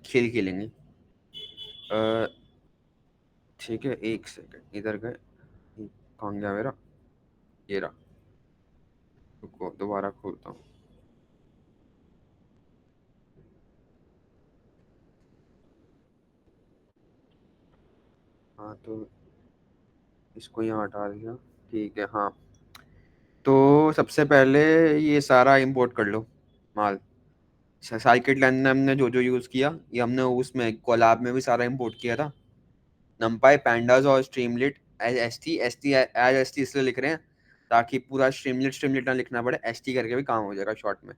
खेल खेलेंगे। अ, ठीक है, एक सेकंड, इधर गए। कौन गया मेरा? ये रहा। रुको, दोबारा खोलता हूँ। हाँ, तो इसको यहाँ हटा दिया। ठीक है, हाँ। तो सबसे पहले ये सारा इंपोर्ट कर लो माल। साइकिट लाइन में हमने जो जो यूज़ किया, ये हमने उसमें कोलैब में भी सारा इंपोर्ट किया था। नमपाई, पैंडाज और स्ट्रीमलिट। एज एस टी इसलिए लिख रहे हैं ताकि पूरा स्ट्रीमलिट स्ट्रीमलिट ना लिखना पड़े, एस टी करके भी काम हो जाएगा शॉर्ट में।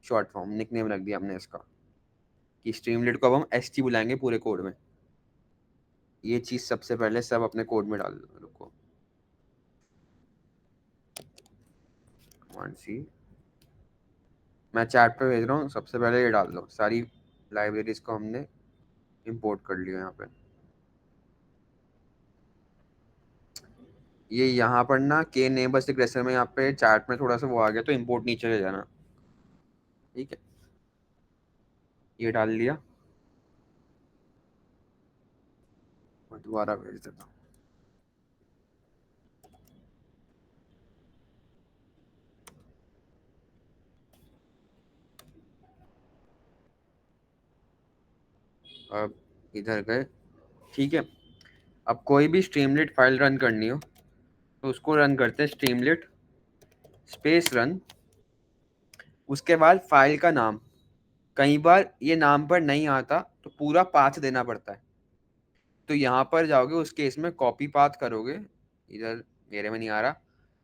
शॉर्ट फॉर्म निकनेम रख दिया हमने इसका, कि स्ट्रीमलिट को अब हम एस टी बुलाएंगे पूरे कोड में। ये चीज़ सबसे पहले सब अपने कोड में डाल दो। रुको, कमांड सी, मैं चैट पे भेज रहा हूँ। सबसे पहले ये डाल दो, सारी लाइब्रेरीज को हमने इंपोर्ट कर लिया यहाँ पे। ये यहाँ पर ना के नेबर्स डिक्रेशन में यहाँ पे चैट में थोड़ा सा वो आ गया, तो इंपोर्ट नीचे ले जाना। ठीक है, ये डाल लिया। मैं दोबारा भेज देता हूँ। अब इधर गए। ठीक है, अब कोई भी स्ट्रीमलेट फाइल रन करनी हो तो उसको रन करते हैं स्ट्रीमलेट स्पेस रन, उसके बाद फाइल का नाम। कई बार ये नाम पर नहीं आता तो पूरा पाथ देना पड़ता है। तो यहाँ पर जाओगे, उस केस में कॉपी पाथ करोगे। इधर मेरे में नहीं आ रहा,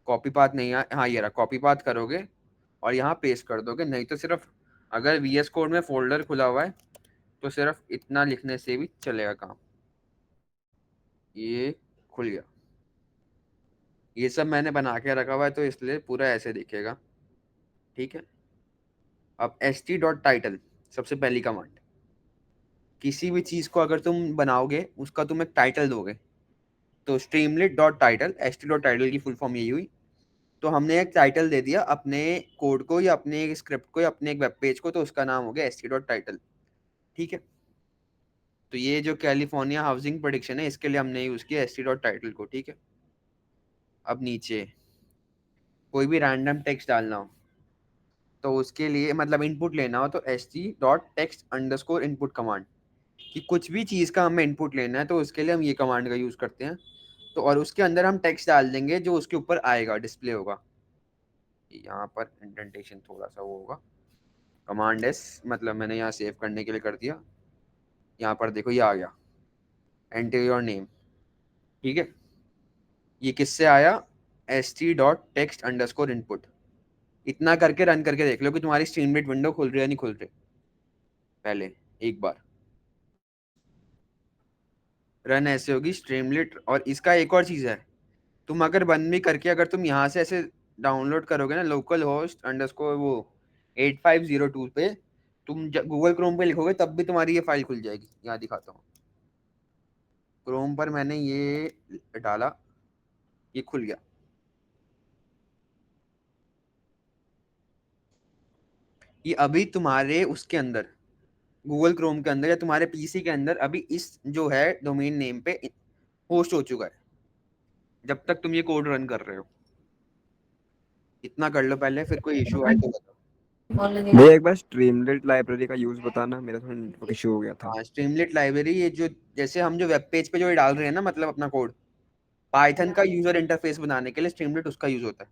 कॉपी पाथ नहीं आ, हाँ ये रहा, कॉपी पाथ करोगे और यहाँ पेस्ट कर दोगे। नहीं तो सिर्फ, अगर वीएस कोड में फोल्डर खुला हुआ है तो सिर्फ इतना लिखने से भी चलेगा काम। ये खुल गया। ये सब मैंने बना के रखा हुआ है तो इसलिए पूरा ऐसे दिखेगा। ठीक है, अब st.title सबसे पहली कमांड। किसी भी चीज को अगर तुम बनाओगे उसका तुम एक टाइटल दोगे। तो streamlit.title, st.title की फुल फॉर्म यही हुई। तो हमने एक टाइटल दे दिया अपने कोड को या अपने एक स्क्रिप्ट को या अपने एक वेब पेज को, तो उसका नाम हो गया st.title। ठीक है, तो ये जो कैलिफोर्निया हाउसिंग प्रेडिक्शन है इसके लिए हमने यूज किया st.title को। ठीक है, अब नीचे कोई भी रैंडम टेक्स्ट डालना हो तो उसके लिए, मतलब इनपुट लेना हो, तो st.text_input कमांड, कि कुछ भी चीज़ का हमें इनपुट लेना है तो उसके लिए हम ये कमांड का यूज़ करते हैं। तो और उसके अंदर हम टेक्स्ट डाल देंगे जो उसके ऊपर आएगा, डिस्प्ले होगा। यहाँ पर इंडेंटेशन थोड़ा सा वो होगा। कमांड एस, मतलब मैंने यहाँ सेव करने के लिए कर दिया। यहाँ पर देखो ये आ गया, एंटर योर नेम। ठीक है, ये किससे आया? st.text_input। इतना करके रन करके देख लो कि तुम्हारी स्ट्रीमलीट विंडो खुल रही है या नहीं खुल रही, पहले एक बार। रन ऐसे होगी स्ट्रीमलीट। और इसका एक और चीज़ है, तुम अगर बंद भी करके, अगर तुम यहाँ से ऐसे डाउनलोड करोगे ना, लोकल होस्ट अंडरस्कोर वो 8502 पे, तुम गूगल क्रोम पे लिखोगे तब भी तुम्हारी ये फाइल खुल जाएगी। यहाँ दिखाता हूँ, क्रोम पर मैंने ये डाला, ये खुल गया। ये अभी तुम्हारे उसके अंदर, गूगल क्रोम के अंदर या तुम्हारे पीसी के अंदर अभी इस जो है डोमेन नेम पे होस्ट हो चुका है, जब तक तुम ये कोड रन कर रहे हो। इतना कर लो पहले, फिर कोई इशू आए तो बताओ। भैया एक बार स्ट्रीमलेट लाइब्रेरी का यूज बताना, मेरा थोड़ा नेटवर्क इशू हो गया था। हाँ, स्ट्रीमलेट लाइब्रेरी, ये जो जैसे हम जो वेब पेज पे जो ये डाल रहे हैं ना, मतलब अपना कोड, पाइथन का यूजर इंटरफेस बनाने के लिए स्ट्रीमलेट उसका यूज होता है।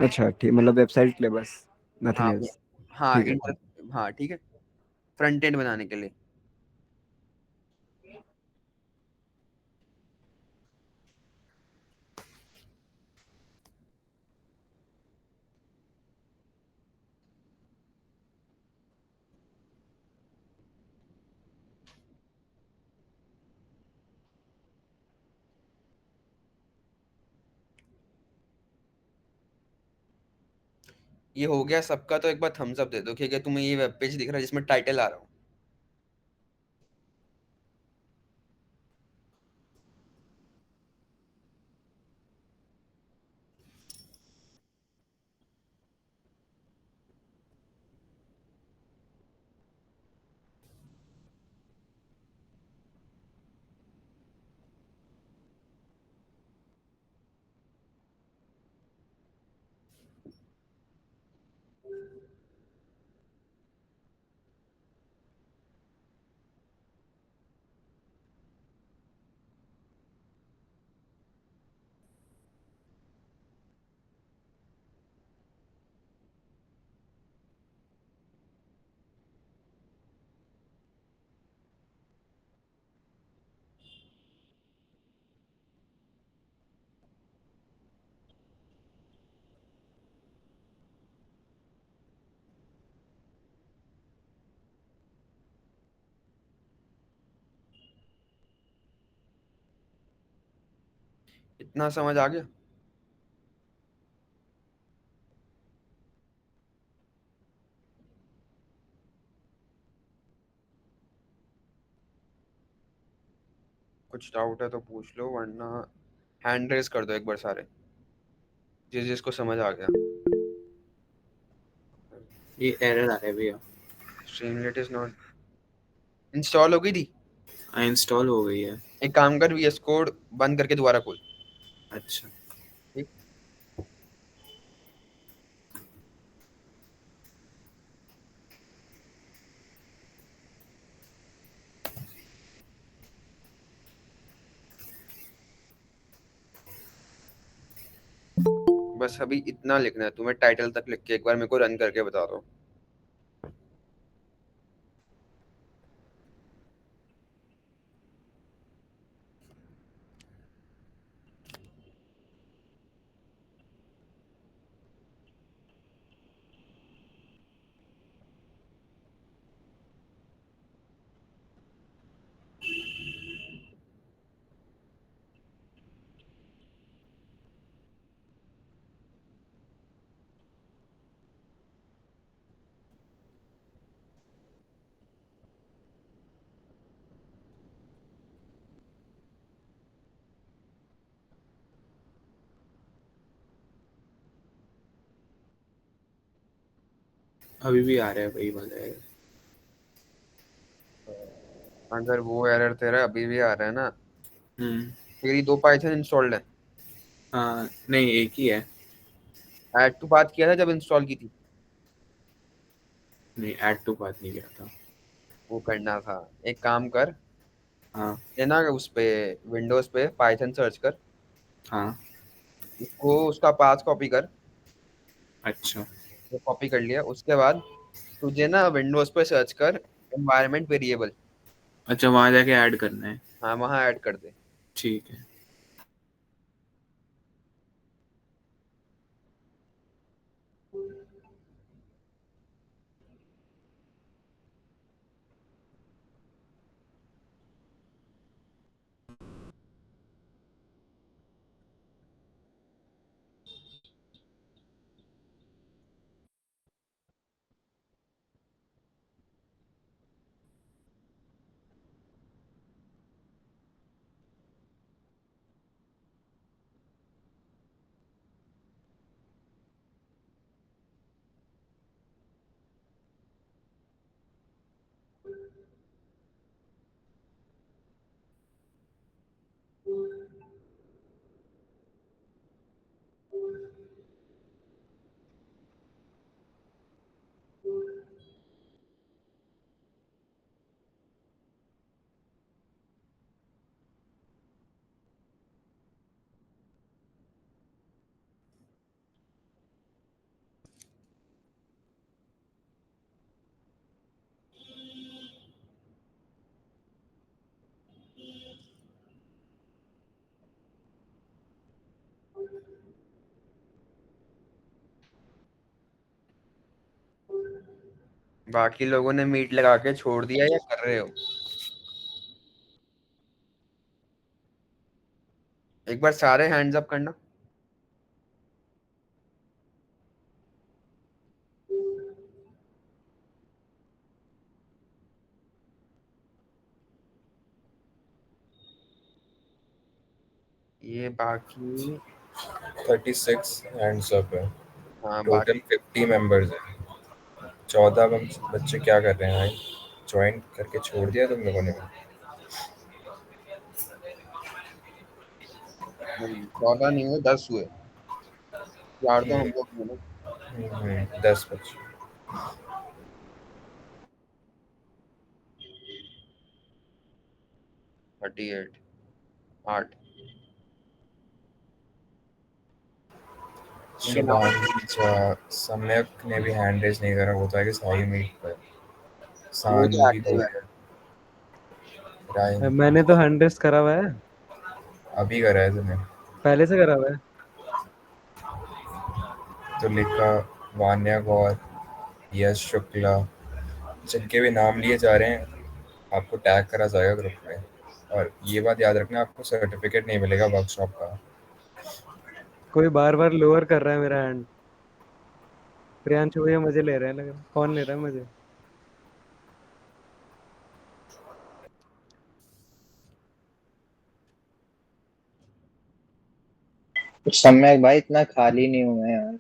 अच्छा ठीक, मतलब वेबसाइट के लिए बस, नथिंग हाँ एल्स। हाँ ठीक है। हाँ ठीक है, फ्रंट एंड बनाने के लिए। ये हो गया सबका, तो एक बार थम्स अप दे दो कि क्या तुम्हें ये वेब पेज दिख रहा है जिसमें टाइटल आ रहा हो। इतना समझ आ गया? कुछ डाउट है तो पूछ लो, वरना हैंड रेस कर दो एक बार सारे, जिस जिसको समझ आ गया। ये एरर आ रहा है भैया। स्ट्रीमलेट इज नॉट इंस्टॉल हो गई थी। इंस्टॉल हो गई है। एक काम कर, वीएस कोड बंद करके दोबारा खोल। अच्छा। ठीक। बस अभी इतना लिखना है तुम्हें, टाइटल तक लिख के एक बार मेरे को रन करके बता दो। अभी भी आ रहा है वही वाला है। अगर वो एरर तेरा अभी भी आ रहा है ना, हम्म। तेरी दो पाइथन इंस्टॉल्ड है। नहीं, एक ही है। ऐड टू बात किया था जब इंस्टॉल की थी? नहीं, ऐड टू बात नहीं किया था। वो करना था। एक काम कर, हाँ। ये ना उस पे विंडोज पे पाइथन सर्च कर, हाँ। उसको उसका पाथ कॉपी कर। अच्छा। वो कॉपी कर लिया, उसके बाद तुझे ना विंडोज पे सर्च कर एनवायरनमेंट वेरिएबल। अच्छा, वहाँ जाके ऐड करना है। हाँ, वहाँ ऐड कर दे। ठीक है। बाकी लोगों ने मीट लगा के छोड़ दिया या कर रहे हो? एक बार सारे हैंड्स अप करना। ये बाकी। 36 हैंड्स अप है। हाँ टोटल बाकी। 50 मेंबर्स है। 14 बच्चे क्या कर रहे हैं भाई? ज्वाइन करके छोड़ दिया तुम लोगों ने? नहीं, 14 नहीं हुए, 10 हुए। यार तो हम लोग हैं ना। 10 बच्चे। 38। 8। इनके नाम। शिवांगी सम्यक ने भी हैंड रेज नहीं करा, वो तो है कि साई मीट पर। वो तो सानवी हो एक्टिव है। गया। रायन मैंने तो हंड्रेड करा हुआ है, अभी करा है तुमने? पहले से करा हुआ है। तो लिखा वान्या गौर, यश शुक्ला, जिनके भी नाम लिए जा रहे हैं आपको टैग करा जाएगा ग्रुप में। और ये बात याद रखना, आपको सर्टिफिकेट नहीं मिलेगा वर्कशॉप का। कोई बार बार लोअर कर रहा है मेरा हैंड। प्रियांशु भैया मजे ले रहे हैं, लग रहा है। कौन ले रहा है मजे? कुछ समय भाई, इतना खाली नहीं हूं मैं यार।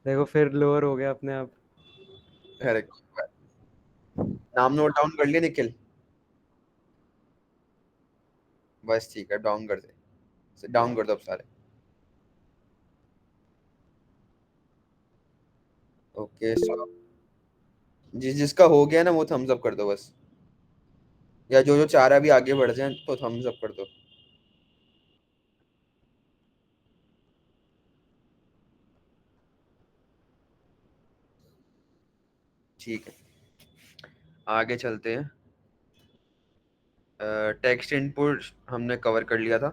देखो फिर लोअर हो गया अपने आप। अरे नाम नोट डाउन कर लिया निखिल? बस ठीक है, डाउन कर दे, डाउन कर दो अब सारे। ओके सो जिस जिसका हो गया ना वो थम्स अप कर दो बस, या जो जो चाह रहा है अभी आगे बढ़ जाए तो थम्स अप कर दो। ठीक है, आगे चलते हैं। टेक्स्ट इनपुट हमने कवर कर लिया था।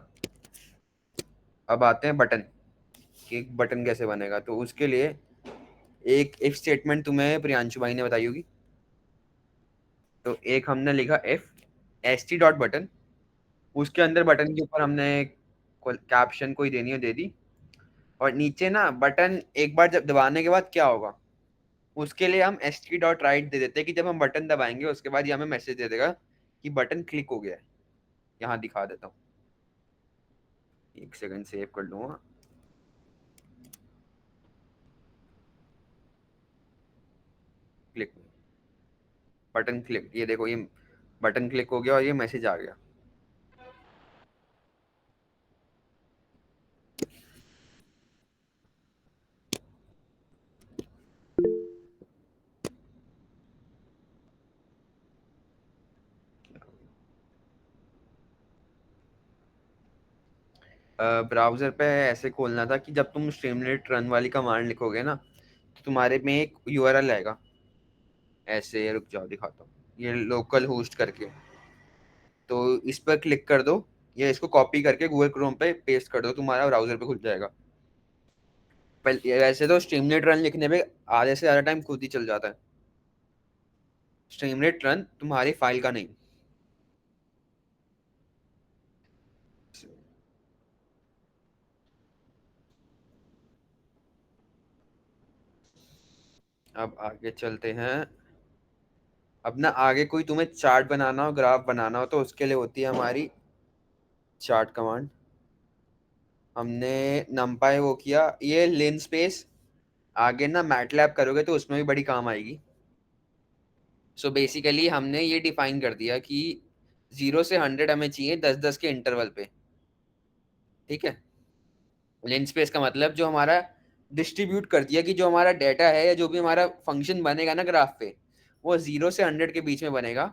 अब आते हैं बटन, कि एक बटन कैसे बनेगा। तो उसके लिए एक इफ स्टेटमेंट तुम्हें प्रियांशु भाई ने बताई होगी। तो एक हमने लिखा if S t dot button, उसके अंदर बटन के ऊपर हमने कैप्शन कोई देनी हो दे दी, और नीचे ना बटन एक बार जब दबाने के बाद क्या होगा उसके लिए हम S t dot right they देते हैं, कि जब हम बटन दबाएंगे उसके बाद ये हमें मैसेज दे देगा कि बटन क्लिक हो गया है। यहाँ दिखा देता हूँ, एक सेकंड सेव कर लूंगा। क्लिक, बटन क्लिक, ये देखो ये बटन क्लिक हो गया और ये मैसेज आ गया। ब्राउजर पे ऐसे खोलना था कि जब तुम स्ट्रीमलेट रन वाली कमांड लिखोगे ना तो तुम्हारे में एक यूआरएल आएगा ऐसे, रुक जाओ दिखाता हूँ, ये लोकल होस्ट करके। तो इस पर क्लिक कर दो, या इसको कॉपी करके गूगल क्रोम पे पेस्ट कर दो, तुम्हारा ब्राउजर पे खुल जाएगा। वैसे तो स्ट्रीमलेट रन लिखने पे आधे से ज्यादा टाइम खुद ही चल जाता है। स्ट्रीमलेट रन तुम्हारी फाइल का नहीं। अब आगे चलते हैं। अब ना आगे कोई तुम्हें चार्ट बनाना हो, ग्राफ बनाना हो, तो उसके लिए होती है हमारी चार्ट कमांड। हमने नंपाई वो किया, ये लिन स्पेस आगे ना मैटलैब करोगे तो उसमें भी बड़ी काम आएगी। सो बेसिकली हमने ये डिफाइन कर दिया कि 0 से 100 हमें चाहिए 10-10 के इंटरवल पे। ठीक है, लिन स्पेस का मतलब जो हमारा डिस्ट्रीब्यूट कर दिया कि जो हमारा डेटा है या जो भी हमारा फंक्शन बनेगा ना ग्राफ पे, वो 0 से 100 के बीच में बनेगा,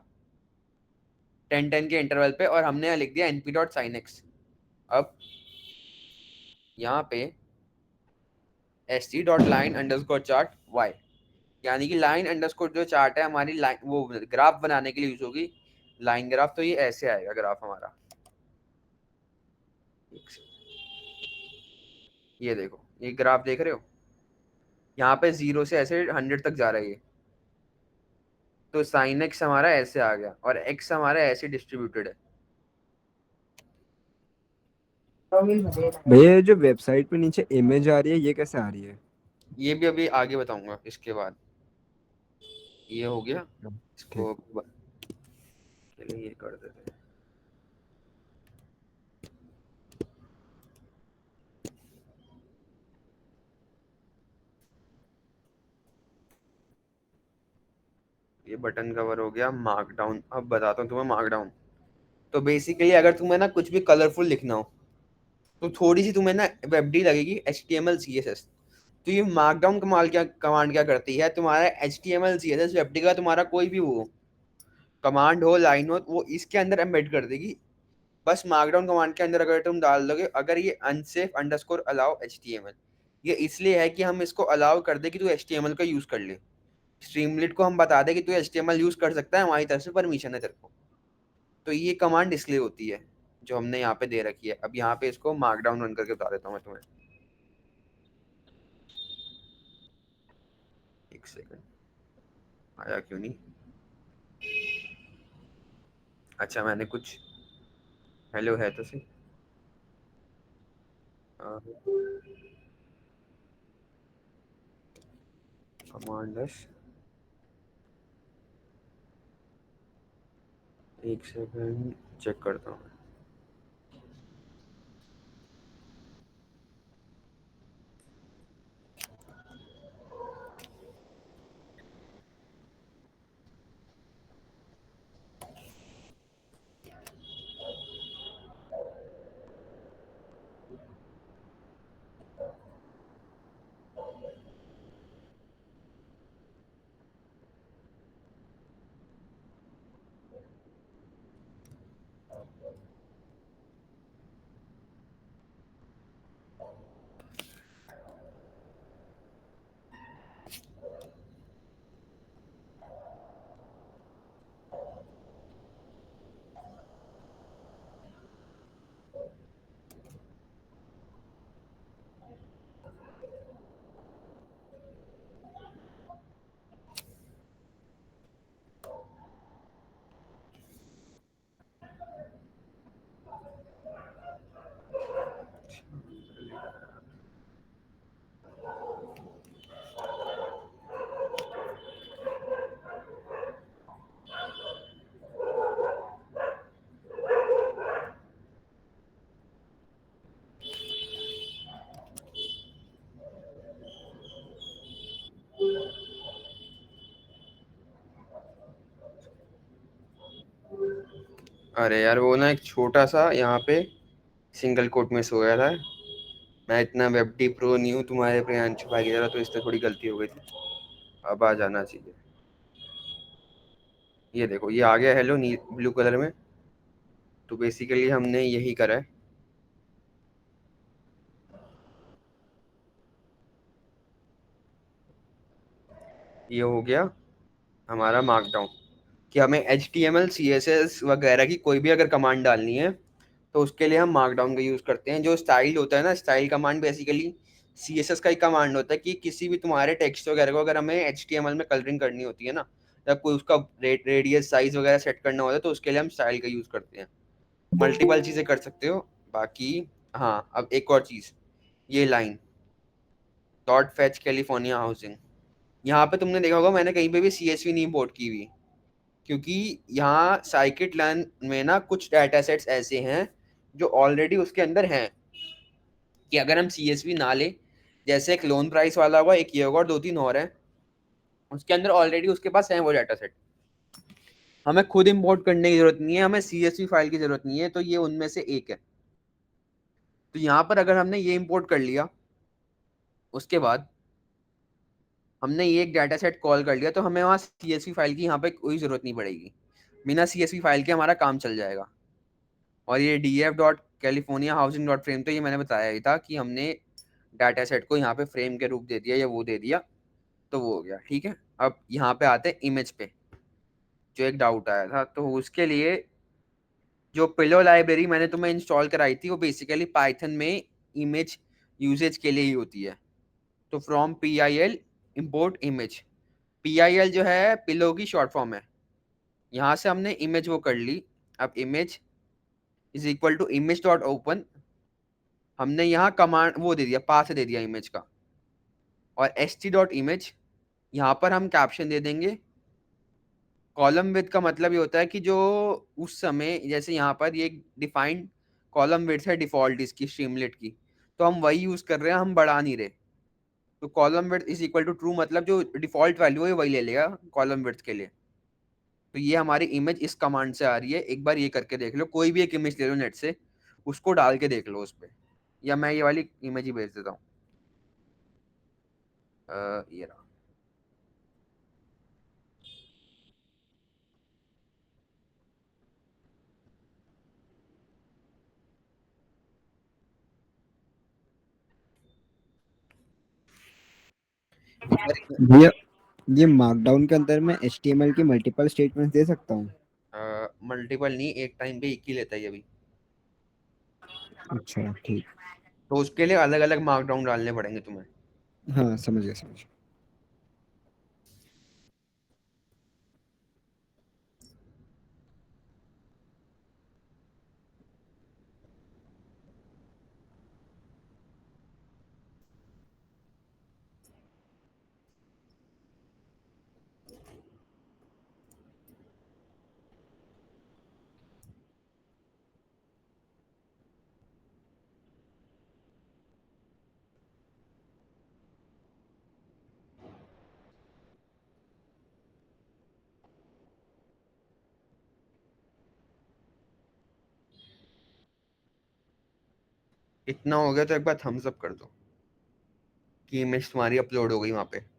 10-10 के इंटरवल पे। और हमने यहाँ लिख दिया np डॉट साइन एक्स। अब यहाँ पे s t dot line underscore chart y, यानी कि लाइन अंडरस्कोर जो चार्ट है हमारी लाइन वो ग्राफ बनाने के लिए यूज होगी, लाइन ग्राफ। तो ये ऐसे आएगा ग्राफ हमारा, ये देखो ये ग्राफ देख रहे हो, यहाँ पे 0 से ऐसे 100 तक जा रहा है ये। तो साइन एक्स हमारा ऐसे आ गया और एक्स हमारा ऐसे डिस्ट्रीब्यूटेड है। भैया ये जो वेबसाइट पे नीचे इमेज आ रही है ये कैसे आ रही है? ये भी अभी आगे बताऊंगा इसके बाद। ये हो गया, ठीक। इसको चलिए ये कर देते हैं। ये बटन कवर हो गया। मार्कडाउन, अब बताता हूँ तुम्हें मार्कडाउन। तो बेसिकली अगर तुम्हें ना कुछ भी कलरफुल लिखना हो तो थोड़ी सी तुम्हें ना वेबडी लगेगी, HTML CSS। तो ये मार्कडाउन कमांड क्या करती है, तुम्हारा HTML CSS वेबडी का तुम्हारा कोई भी वो कमांड हो, लाइन हो, वो इसके अंदर एम्बेड कर देगी। बस मार्कडाउन कमांड के अंदर अगर तुम डाल दोगे, अगर ये अनसेफ अंडरस्कोर अलाउ HTML, ये इसलिए है कि हम इसको अलाउ कर दे कि तू HTML का यूज कर ले। स्ट्रीमलेट को हम बता दें कि तू HTML यूज कर सकता है, हमारी तरफ से परमिशन है तेरे को। तो ये कमांड इसलिए होती है जो हमने यहाँ पे दे रखी है। अब यहाँ पे इसको मार्कडाउन रन करके बता देता हूँ मैं तुम्हें, एक सेकंड, आया क्यों नहीं। अच्छा मैंने कुछ हेलो है तो सही। कमांडर्स, एक सेकंड चेक करता हूँ। अरे यार वो ना एक छोटा सा यहाँ पे सिंगल कोट में सो गया था। मैं इतना वेब डी प्रो नहीं हूँ तुम्हारे प्रियांशु भाई की तरह, तो इससे थोड़ी गलती हो गई थी। अब आ जाना चाहिए। ये देखो ये आ गया हेलो नी ब्लू कलर में। तो बेसिकली हमने यही करा है। ये हो गया हमारा मार्कडाउन कि हमें HTML CSS वगैरह की कोई भी अगर कमांड डालनी है तो उसके लिए हम मार्कडाउन का यूज़ करते हैं। जो स्टाइल होता है ना, स्टाइल कमांड बेसिकली CSS का ही कमांड होता है कि किसी भी तुम्हारे टेक्स्ट वगैरह को अगर हमें HTML में कलरिंग करनी होती है ना, या कोई उसका रेडियस साइज वगैरह सेट करना होता है, तो उसके लिए हम स्टाइल का यूज़ करते हैं। मल्टीपल चीज़ें कर सकते हो। बाकी हाँ, अब एक और चीज़, ये line dot fetch California housing, यहाँ पे तुमने देखा होगा मैंने कहीं पे भी CSV नहीं इम्पोर्ट की हुई, क्योंकि यहाँ साइकिट लर्न में ना कुछ डाटा सेट्स ऐसे हैं जो ऑलरेडी उसके अंदर हैं, कि अगर हम CSV ना ले, जैसे एक लोन प्राइस वाला होगा, एक ये होगा और 2-3 और है, उसके अंदर ऑलरेडी उसके पास है वो डाटा सेट। हमें खुद इंपोर्ट करने की जरूरत नहीं है, हमें CSV फाइल की जरूरत नहीं है, तो ये उनमें से एक है। तो यहाँ पर अगर हमने ये इंपोर्ट कर लिया, उसके बाद हमने ये एक डाटा सेट कॉल कर लिया, तो हमें वहाँ CSV फाइल की यहाँ पे कोई जरूरत नहीं पड़ेगी। बिना CSV फाइल के हमारा काम चल जाएगा। और ये df dot California housing dot frame, तो ये मैंने बताया ही था कि हमने डाटा सेट को यहाँ पे फ्रेम के रूप दे दिया या वो दे दिया, तो वो हो गया। ठीक है, अब यहाँ पे आते हैं इमेज पे। जो एक डाउट आया था, तो उसके लिए जो पिलो लाइब्रेरी मैंने तुम्हें इंस्टॉल कराई थी, वो बेसिकली पाइथन में इमेज यूजेज के लिए ही होती है। तो from PIL import image, PIL जो है पिलो की शॉर्ट फॉर्म है। यहाँ से हमने इमेज वो कर ली। अब image is equal to image dot open, हमने यहाँ कमांड वो दे दिया, पाथ दे दिया इमेज का। और ht.image, यहाँ पर हम कैप्शन दे देंगे। कॉलम विड्थ का मतलब ये होता है कि जो उस समय, जैसे यहाँ पर ये डिफाइंड कॉलम विड्थ है डिफॉल्ट इसकी स्ट्रीमलेट की, तो हम वही यूज कर रहे हैं, हम बढ़ा नहीं रहे। तो column width is equal to true, मतलब जो डिफॉल्ट वैल्यू है वही ले लेगा कॉलम विड्थ के लिए। तो ये हमारी इमेज इस कमांड से आ रही है। एक बार ये करके देख लो, कोई भी एक इमेज ले लो नेट से, उसको डाल के देख लो उस पर, या मैं ये वाली इमेज ही भेज देता हूँ। ये रहा। भैया ये मार्कडाउन के अंदर मैं HTML की मल्टीपल स्टेटमेंट्स दे सकता हूँ? मल्टीपल नहीं, एक टाइम पे एक ही लेता है ये अभी। अच्छा ठीक। तो उसके लिए अलग अलग मार्कडाउन डालने पड़ेंगे तुम्हें। हाँ समझ गया समझ गया। इतना हो गया तो एक बार थम्स अप कर दो कि इमेज तुम्हारी अपलोड हो गई वहां पे।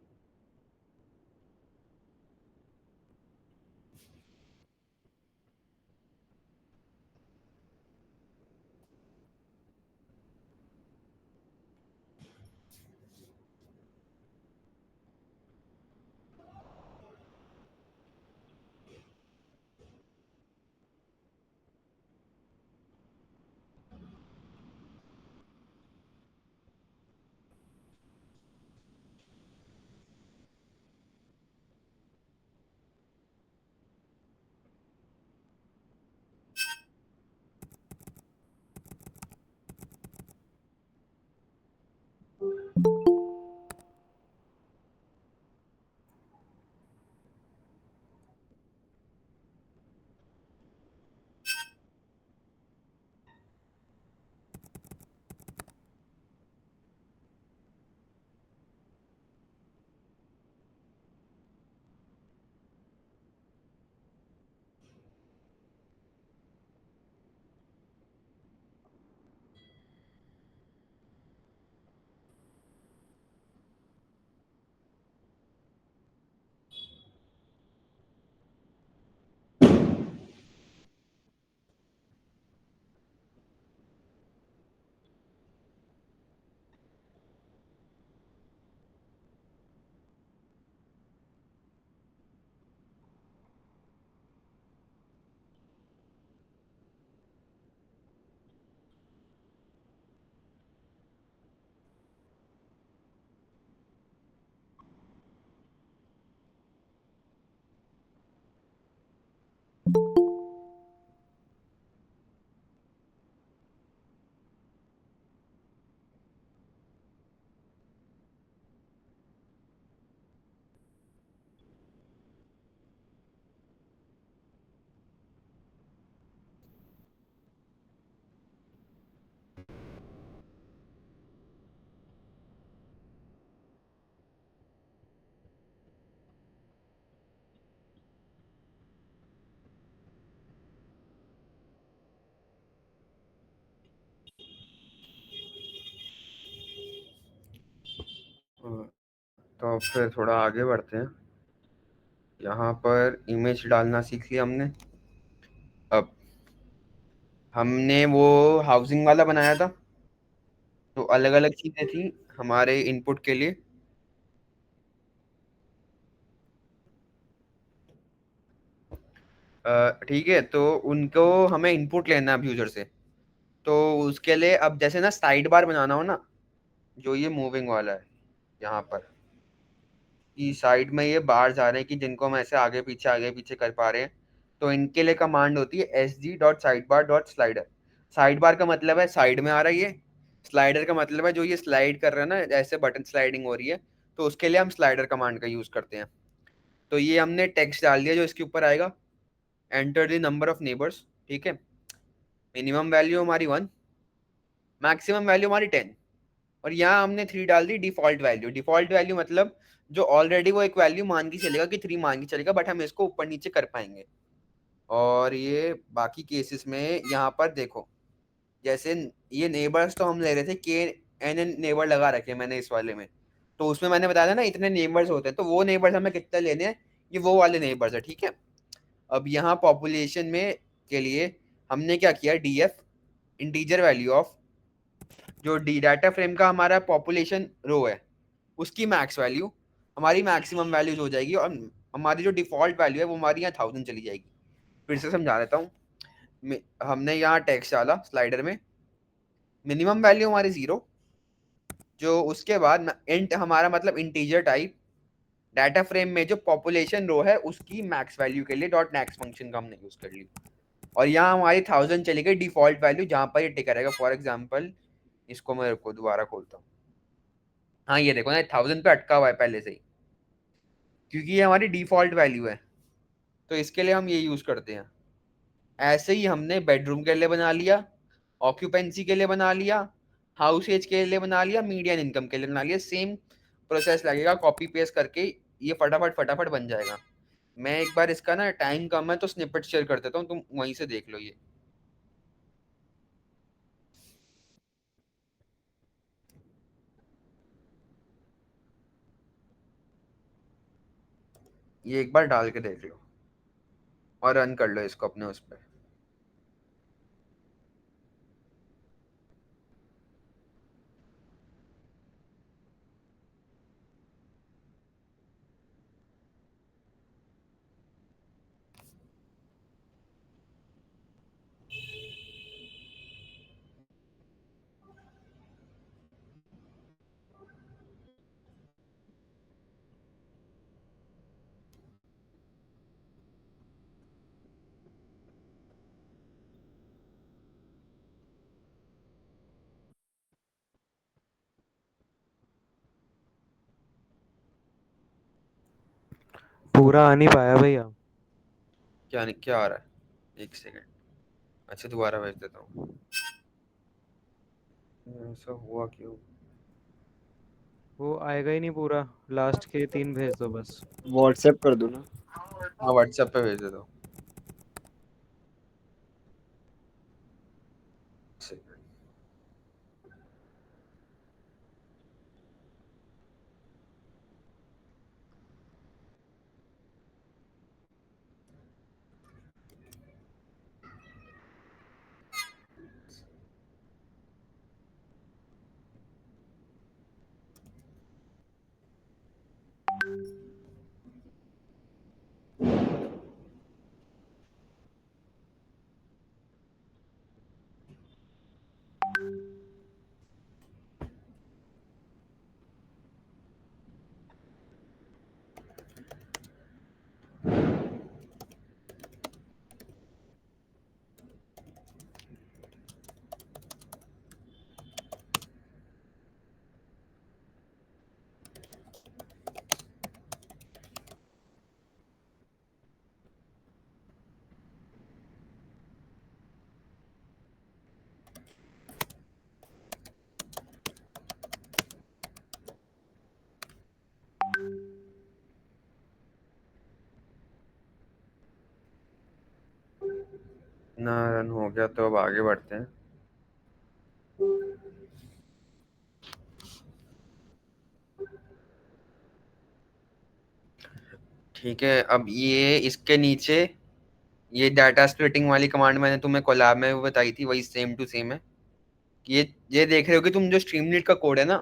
तो फिर थोड़ा आगे बढ़ते हैं। यहाँ पर इमेज डालना सीख लिया हमने। अब हमने वो हाउसिंग वाला बनाया था, तो अलग अलग चीजें थी हमारे इनपुट के लिए। ठीक है, तो उनको हमें इनपुट लेना है यूजर से। तो उसके लिए अब जैसे ना साइड बार बनाना हो ना, जो ये मूविंग वाला है यहाँ पर, कि साइड में ये बार जा रहे हैं कि जिनको हम ऐसे आगे पीछे कर पा रहे हैं, तो इनके लिए कमांड होती है sg.sidebar.slider। साइड बार का मतलब है साइड में आ रहा है ये, स्लाइडर का मतलब है जो ये स्लाइड कर रहा है ना, ऐसे बटन स्लाइडिंग हो रही है, तो उसके लिए हम स्लाइडर कमांड का यूज करते हैं। तो ये हमने टेक्स्ट डाल दिया जो इसके ऊपर आएगा, enter the number of neighbours. ठीक है, मिनिमम वैल्यू हमारी 1, मैक्सिमम वैल्यू हमारी 10, और यहाँ हमने 3 डाल दी डिफॉल्ट वैल्यू। डिफॉल्ट वैल्यू मतलब जो ऑलरेडी वो एक वैल्यू मान के चलेगा कि 3 मान के चलेगा, बट हम इसको ऊपर नीचे कर पाएंगे। और ये बाकी केसेस में यहाँ पर देखो, जैसे ये नेबर्स तो हम ले रहे थे के एन नेबर लगा रखे मैंने इस वाले में, तो उसमें मैंने बताया था ना इतने नेबर्स होते हैं, तो वो नेबर्स हमें कितने लेने हैं, ये वो वाले नेबर्स है। ठीक है, अब यहाँ पॉपुलेशन में के लिए हमने क्या किया, डीएफ इंटीजर वैल्यू ऑफ जो डी डाटा फ्रेम का हमारा पॉपुलेशन रो है उसकी मैक्स वैल्यू हमारी मैक्सिमम वैल्यूज हो जाएगी, और हमारी जो डिफॉल्ट वैल्यू है वो हमारी यहाँ 1000 चली जाएगी। फिर से समझा देता हूँ। हमने यहाँ टेक्स्ट डाला स्लाइडर में, मिनिमम वैल्यू हमारी 0, जो उसके बाद इंट हमारा मतलब इंटीजर टाइप, डाटा फ्रेम में जो पॉपुलेशन रो है उसकी मैक्स वैल्यू के लिए डॉट मैक्स फंक्शन का हमने यूज कर ली, और यहाँ हमारी 1000 चली गई डिफॉल्ट वैल्यू जहाँ पर ये टिका रहेगा। फॉर एग्जाम्पल इसको मैं को दोबारा खोलता हूँ, हाँ ये देखो ना 1000 पे अटका हुआ है पहले से ही, क्योंकि ये हमारी डिफॉल्ट वैल्यू है, तो इसके लिए हम ये यूज करते हैं। ऐसे ही हमने बेडरूम के लिए बना लिया, ऑक्यूपेंसी के लिए बना लिया, हाउस एज के लिए बना लिया, मीडियन इनकम के लिए बना लिया। सेम प्रोसेस लगेगा, कॉपी पेस्ट करके ये फटाफट फटाफट बन जाएगा। मैं एक बार इसका ना टाइम कम है तो स्निपेट शेयर कर देता हूँ, तुम वहीं से देख लो ये। ये एक बार डाल के देख लो और रन कर लो इसको अपने उस पर। पूरा आ नहीं पाया भैया। क्या आ रहा है? एक सेकंड। अच्छा दोबारा भेज देता हूँ। ऐसा हुआ क्यों? वो आएगा ही नहीं पूरा, लास्ट के 3 भेज दो बस। व्हाट्सएप कर दो ना। हाँ व्हाट्सएप पे भेज देता हूँ। सेकंड। ना रन हो गया तो अब आगे बढ़ते हैं। ठीक है, अब ये इसके नीचे ये डाटा स्प्लिटिंग वाली कमांड मैंने तुम्हें कोलैब में वो बताई थी, वही सेम टू सेम है। ये देख रहे हो कि तुम जो स्ट्रीमलीट का कोड है ना,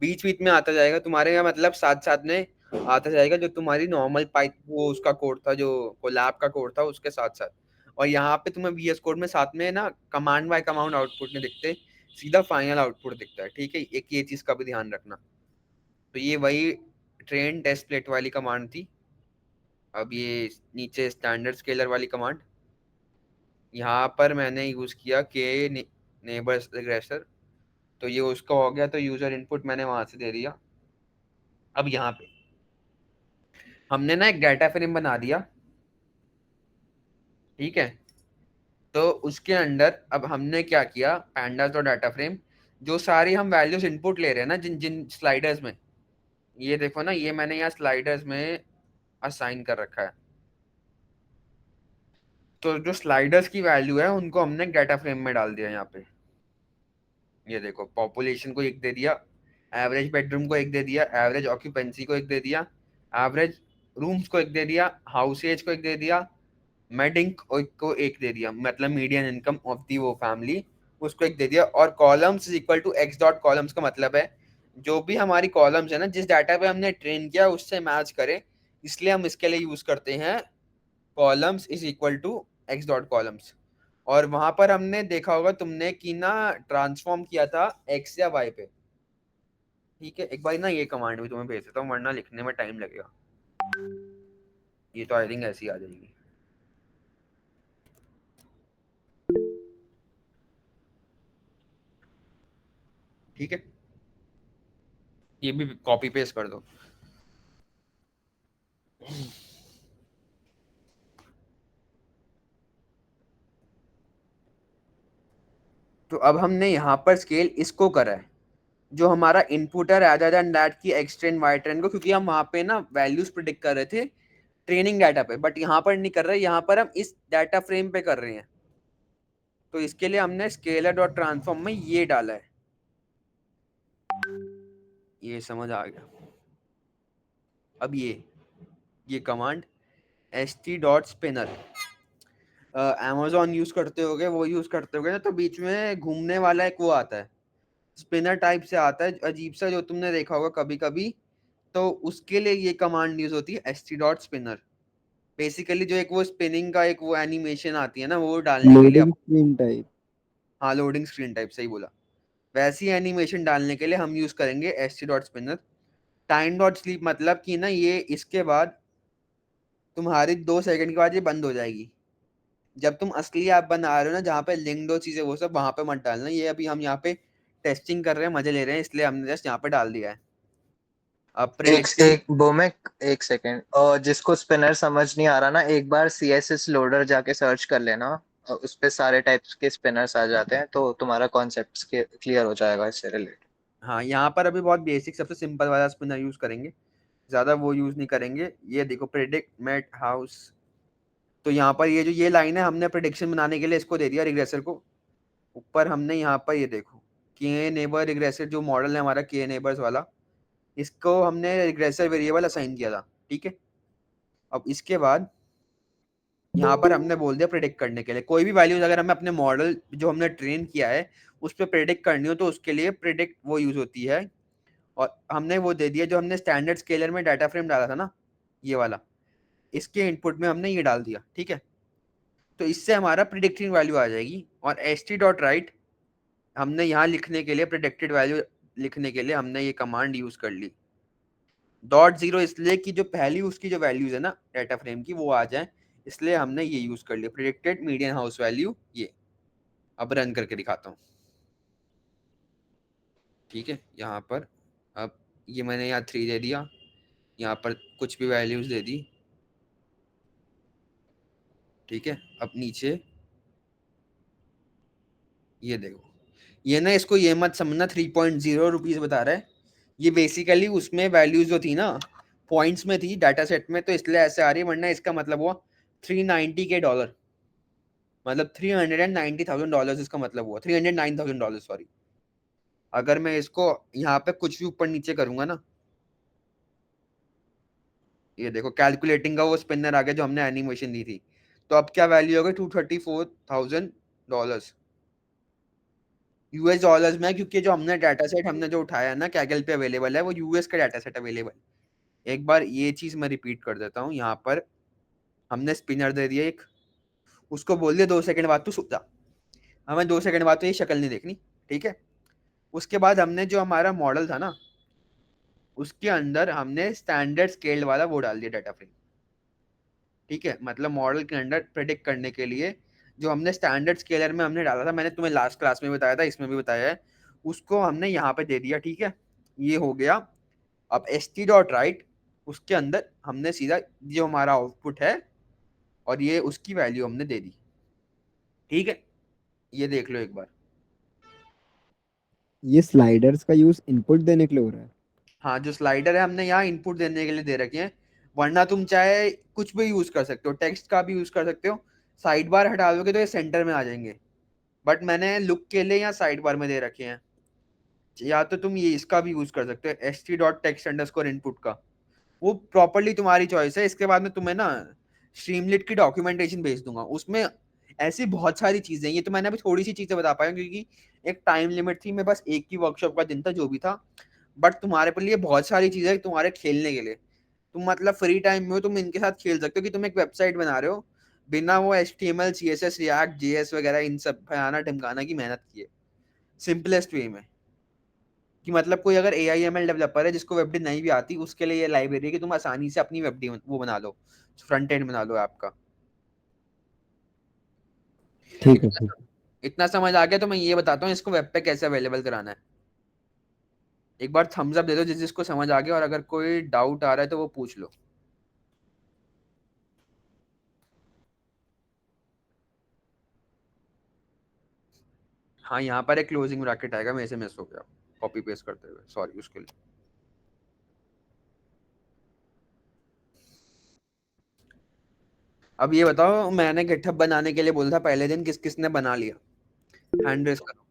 बीच बीच में आता जाएगा तुम्हारे यहाँ, मतलब साथ साथ में आता जाएगा जो तुम्हारी नॉर्मल पाइप वो उसका कोड था, जो कोलैब का कोड था उसके साथ साथ। और यहाँ पे तुम्हें वीएस कोड में साथ में ना कमांड बाय कमांड आउटपुट में दिखते, सीधा फाइनल आउटपुट दिखता है। ठीक है, एक ये चीज का भी ध्यान रखना। तो ये वही ट्रेन टेस्ट प्लेट वाली कमांड थी। अब ये नीचे स्टैंडर्ड स्केलर वाली कमांड, यहाँ पर मैंने यूज किया के नेबर्स रिग्रेसर। तो ये उसका हो गया, तो यूजर इनपुट मैंने वहां से दे दिया। अब यहाँ पे हमने ना एक डाटा फ्रेम बना दिया। ठीक है, तो उसके अंदर अब हमने क्या किया, पैंडास और डाटा फ्रेम, जो सारी हम वैल्यूज इनपुट ले रहे हैं ना जिन जिन स्लाइडर्स में, ये देखो ना, ये मैंने यहाँ स्लाइडर्स में असाइन कर रखा है। तो जो स्लाइडर्स की वैल्यू है उनको हमने डाटा फ्रेम में डाल दिया यहाँ पे। ये देखो, पॉपुलेशन को एक दे दिया, एवरेज बेडरूम को एक दे दिया, एवरेज ऑक्यूपेंसी को एक दे दिया, एवरेज रूम्स को एक दे दिया, हाउस एज को एक दे दिया, मेडिंग को एक दे दिया, मतलब मीडियन इनकम ऑफ दी वो फैमिली, उसको एक दे दिया। और columns is equal to x dot columns का मतलब है जो भी हमारी कॉलम्स है ना, जिस डाटा पे हमने ट्रेन किया उससे मैच करे, इसलिए हम इसके लिए यूज करते हैं columns is equal to x dot columns. और वहां पर हमने देखा होगा तुमने कि ना ट्रांसफॉर्म किया था एक्स या वाई पे। ठीक है, एक बार ना ये कमांड भी तुम्हें भेज देता हूँ वरना लिखने में टाइम लगेगा। ये तो आई थिंक ऐसी आ जाएगी। ठीक है, ये भी कॉपी पेस्ट कर दो। तो अब हमने यहाँ पर स्केल इसको करा है, जो हमारा इनपुट है, रादर देन दैट की एक्स ट्रेन वाई ट्रेन को, क्योंकि हम वहां पे ना वैल्यूज प्रिडिक्ट कर रहे थे ट्रेनिंग डाटा पे, बट यहाँ पर नहीं कर रहे, यहाँ पर हम इस डाटा फ्रेम पे कर रहे हैं। तो इसके लिए हमने स्केलर डॉट ट्रांसफॉर्म में ये डाला है। ये समझ आ गया? अब ये ये कमांड st.spinner Amazon यूज करते होगे, वो यूज करते होगे ना, तो बीच में घूमने वाला एक वो आता है, स्पिनर टाइप से आता है अजीब सा, जो तुमने देखा होगा कभी कभी, तो उसके लिए ये कमांड यूज होती है st.spinner। बेसिकली जो एक वो स्पिनिंग का एक वो एनिमेशन आती है ना, वो डालने के लिए लोडिंग स्क्रीन टाइप। हाँ लोडिंग स्क्रीन टाइप, सही बोला। वैसी एनिमेशन डालने के लिए हम यूज करेंगे st.spinner। टाइम डॉट स्लीप मतलब कि ना ये इसके बाद तुम्हारी 2 सेकंड के बाद ये बंद हो जाएगी। जब तुम असली ऐप बना रहे हो ना, जहाँ पे लिंक्ड हो चीजें वो सब, वहां पे मत डालना। ये अभी हम यहाँ पे टेस्टिंग कर रहे हैं, मजे ले रहे हैं, इसलिए हमने जस्ट यहाँ पे डाल दिया है। अब एक प्रेडिक्टिव, एक बोमेक, एक सेकेंड, और जिसको स्पिनर समझ नहीं आ रहा ना, एक बार CSS लोडर जाके सर्च कर लेना, और उस पे सारे टाइप्स के स्पिनर्स आ जाते हैं, तो तुम्हारा कॉन्सेप्ट क्लियर हो जाएगा इससे रिलेटेड। हाँ यहाँ पर अभी बहुत बेसिक सबसे सिंपल वाला स्पिनर यूज करेंगे, ज्यादा वो यूज नहीं करेंगे। ये देखो प्रेडिक्ट मेट हाउस, तो यहाँ पर ये जो ये लाइन है, हमने प्रेडिक्शन बनाने के लिए इसको दे दिया रिग्रेसर को। ऊपर हमने यहाँ पर ये देखो के नेबर रिग्रेसर, जो मॉडल है हमारा के नेबर्स वाला, इसको हमने रिग्रेसर वेरिएबल असाइन किया था, ठीक है। अब इसके बाद यहाँ पर हमने बोल दिया प्रेडिक्ट करने के लिए कोई भी वैल्यूज, अगर हमें अपने मॉडल जो हमने ट्रेन किया है उस पर प्रेडिक्ट करनी हो, तो उसके लिए प्रेडिक्ट वो यूज होती है। और हमने वो दे दिया जो हमने स्टैंडर्ड स्केलर में डाटा फ्रेम डाला था ना, ये वाला, इसके इनपुट में हमने ये डाल दिया, ठीक है। तो इससे हमारा प्रिडिक्टिंग वैल्यू आ जाएगी। और st.write हमने यहाँ लिखने के लिए, प्रिडिक्टेड वैल्यू लिखने के लिए हमने ये कमांड यूज कर ली। .0 इसलिए कि जो पहली उसकी जो वैल्यूज है ना डाटा फ्रेम की, वो आ जाए, इसलिए हमने ये यूज कर लिया प्रिडिक्टेड मीडियन हाउस वैल्यू ये। अब रन करके दिखाता हूँ, ठीक है। यहाँ पर अब ये मैंने यहाँ 3 दे दिया, यहाँ पर कुछ भी वैल्यूज दे दी, ठीक है। अब नीचे ये देखो, ये ना इसको ये मत समझना 3.0 रुपीज बता रहा है, ये बेसिकली उसमें वैल्यूज जो थी ना पॉइंट्स में थी डाटा सेट में, तो इसलिए ऐसे आ रही है, वरना इसका मतलब हुआ 390 के डॉलर, मतलब $390,000 इसका मतलब हुआ, $309,000 सॉरी। अगर मैं इसको यहाँ पे कुछ भी ऊपर नीचे करूंगा ना, ये देखो कैलकुलेटिंग का वो स्पिनर आ गया जो हमने एनिमेशन दी थी, तो अब क्या वैल्यू हो गई $234,000 यूएस डॉलर्स में, क्योंकि जो हमने डाटा सेट हमने जो उठाया है ना कैगल पे अवेलेबल है, वो यूएस का डाटा सेट अवेलेबल। एक बार ये चीज मैं रिपीट कर देता हूँ, यहाँ पर हमने स्पिनर दे दिया एक, उसको बोल दिया 2 सेकंड बाद तू सो जा, हमें 2 सेकंड बाद तो ये शक्ल नहीं देखनी, ठीक है। उसके बाद हमने जो हमारा मॉडल था ना, उसके अंदर हमने स्टैंडर्ड स्केल वाला वो डाल दिया डाटा फ्रेम, ठीक है। मतलब मॉडल के अंदर प्रेडिक्ट करने के लिए जो हमने स्टैंडर्ड स्केलर में हमने डाला था, मैंने तुम्हें लास्ट क्लास में बताया था, इसमें भी बताया है, उसको हमने यहाँ पे दे दिया, ठीक है। ये हो गया। अब st.write उसके अंदर हमने सीधा जो हमारा आउटपुट है और ये उसकी वैल्यू हमने दे दी, ठीक है। ये देख लो एक बार। ये स्लाइडर्स का यूज इनपुट देने के लिए हो रहा है। हाँ जो स्लाइडर है हमने यहाँ इनपुट देने के लिए दे रखे हैं, वरना तुम चाहे कुछ भी यूज कर सकते हो, टेक्स्ट का भी यूज कर सकते हो। साइड बार हटा दोगे तो ये सेंटर में आ जाएंगे, बट मैंने लुक के लिए यहाँ साइड बार में दे रखे हैं। या तो तुम ये इसका भी यूज कर सकते हो st.text_input का, वो प्रॉपरली तुम्हारी चॉइस है। इसके बाद में तुम्हें ना स्ट्रीमलिट की डॉक्यूमेंटेशन भेज दूंगा, उसमें ऐसी बहुत सारी चीजें, ये तो मैंने अभी थोड़ी सी चीजें बता पाया क्योंकि एक टाइम लिमिट थी, मैं बस एक ही वर्कशॉप का दिन था जो भी था। बट तुम्हारे पर लिए बहुत सारी चीजें तुम्हारे खेलने के लिए, तुम मतलब फ्री टाइम में हो तुम इनके साथ खेल सकते हो, कि तुम एक वेबसाइट बना रहे हो बिना वो HTML CSS रिएक्ट JS वगैरह इन सब फलाना ढमकाना की मेहनत किए, सिंपलेस्ट वे में। कि मतलब कोई अगर AIML डेवलपर है जिसको वेब नहीं भी आती, उसके लिए ये लाइब्रेरी है कि तुम आसानी से अपनी वेब वो बना लो, फ्रंट एंड बना लो ऐप का। ठीक है इतना ठीक। इतना समझ आ गया, तो मैं ये बताता हूँ इसको वेब पे कैसे अवेलेबल कराना है। एक बार थम्स अप दे दो जिसको समझ आ गया, और अगर कोई डाउट आ रहा है तो वो पूछ लो। हाँ यहाँ पर एक क्लोजिंग ब्रैकेट आएगा, मेरे से मिस हो गया कॉपी पेस्ट करते हुए, सॉरी उसके लिए। अब ये बताओ, मैंने गिटहब बनाने के लिए बोला था पहले दिन, किस किसने बना लिया, हैंड रेस करो।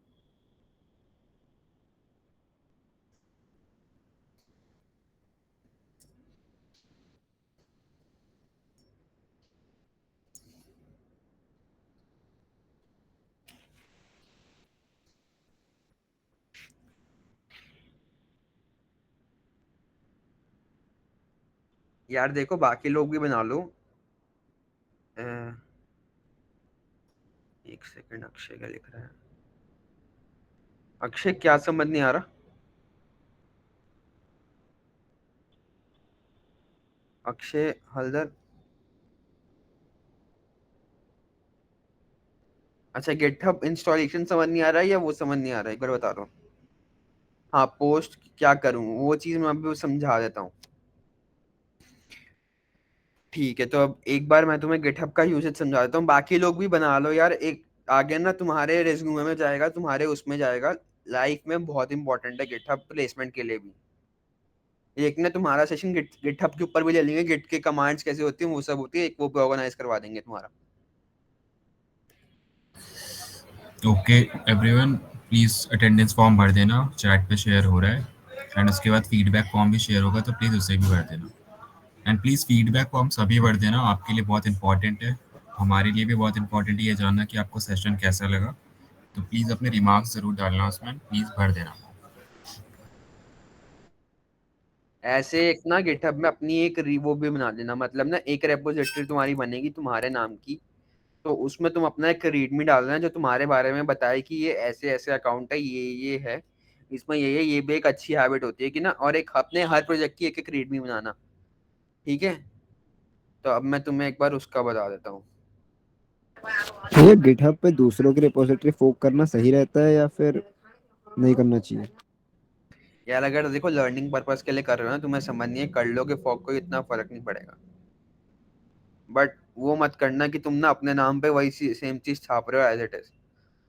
यार देखो बाकी लोग भी बना लो। अ, एक सेकंड, अक्षय क्या लिख रहा है? अक्षय क्या समझ नहीं आ रहा? अक्षय हल्दर। अच्छा, गिटहब इंस्टॉलेशन समझ नहीं आ रहा है या वो समझ नहीं आ रहा है, एक बार बता दो। हाँ, पोस्ट क्या करूँ वो चीज मैं अभी समझा देता हूँ। ठीक है, तो अब एक बार मैं तुम्हें गिटहब का यूसेज समझा देता हूँ, बाकी लोग भी बना लो यार। एक आगे ना तुम्हारे रेज्यूमे में जाएगा, तुम्हारे उसमें जाएगा। लाइफ में बहुत इंपॉर्टेंट है गिटहब प्लेसमेंट के लिए भी। एक ना तुम्हारा सेशन गिटहब के ऊपर भी ले लेंगे, गिट के कमांड्स कैसे होती हैं वो सब होती है, एक वो भी ऑर्गेनाइज करवा देंगे तुम्हारा। Okay everyone, please attendance form भर देना, चैट पे शेयर हो रहा है। एंड उसके बाद फीडबैक फॉर्म भी शेयर होगा, तो प्लीज़ उसे भी भर देना। एंड प्लीज़ फीडबैक फॉर्म सभी भर देना, आपके लिए बहुत इंपॉर्टेंट है, हमारे लिए भी बहुत इंपॉर्टेंट है ये जानना कि आपको सेशन कैसा लगा। तो प्लीज़ अपने रिमार्क्स ज़रूर डालना उसमें, प्लीज़ भर देना। ऐसे एक ना गिटहब में अपनी एक वो भी बना देना, मतलब ना एक रेपोजिटरी तुम्हारी बनेगी तुम्हारे नाम की। तो उसमें तुम अपना एक रीडमी डाल देना जो तुम्हारे बारे में बताए कि ये ऐसे ऐसे अकाउंट है, ये है, इसमें ये भी एक अच्छी हैबिट होती है कि ना। और एक अपने हर प्रोजेक्ट की एक एक रीडमी बनाना। ठीक है, तो अब मैं तुम्हें एक बार उसका बता देता हूँ। ये गिटहब पे दूसरों की रिपोजिटरी फोक करना सही रहता है या फिर नहीं करना चाहिए? यार अगर देखो लर्निंग पर्पस के लिए कर रहे हो ना, तुम्हें समझ नहीं है, कर लो, कि फॉग को इतना फर्क नहीं पड़ेगा। बट वो मत करना कि तुम ना अपने नाम पे वही सेम चीज छाप रहे हो एज इट इज।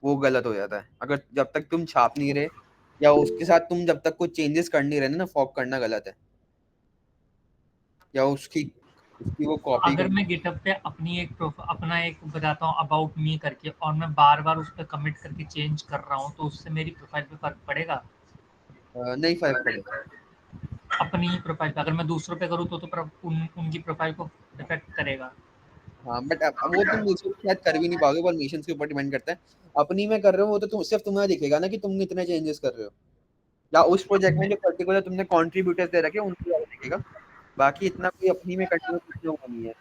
वो गलत हो जाता है। अगर जब तक तुम छाप नहीं रहे या उसके साथ तुम जब तक कुछ चेंजेस कर नहीं रहे ना, फॉग करना गलत है। या उसकी उसकी वो कॉपी अगर मैं करना। गिटहब पे अपना एक बताता हूँ अबाउट मी करके, और मैं बार बार उस पर कमिट करके चेंज कर रहा हूँ, तो उससे मेरी प्रोफाइल पे फर्क पड़ेगा? नहीं फर्क पड़ेगा। अपनी ही प्रोफाइल पे, अगर मैं दूसरों पे करूँ तो उनकी प्रोफाइल को इफेक्ट करेगा? हाँ, बट अब वो तुम मुझे शायद कर भी नहीं पाओगे, परमिशन के ऊपर डिपेंड करता है। अपनी में कर रहे हो वो तो सिर्फ तुम्हें दिखेगा ना कि तुम इतने चेंजेस कर रहे हो। या उस प्रोजेक्ट में जो पर्टिकुलर तुमने कंट्रीब्यूटर्स दे रखे हैं उनको ज्यादा दिखेगा। बाकी इतना कोई अपनी में करने में कुछ होगा नहीं है।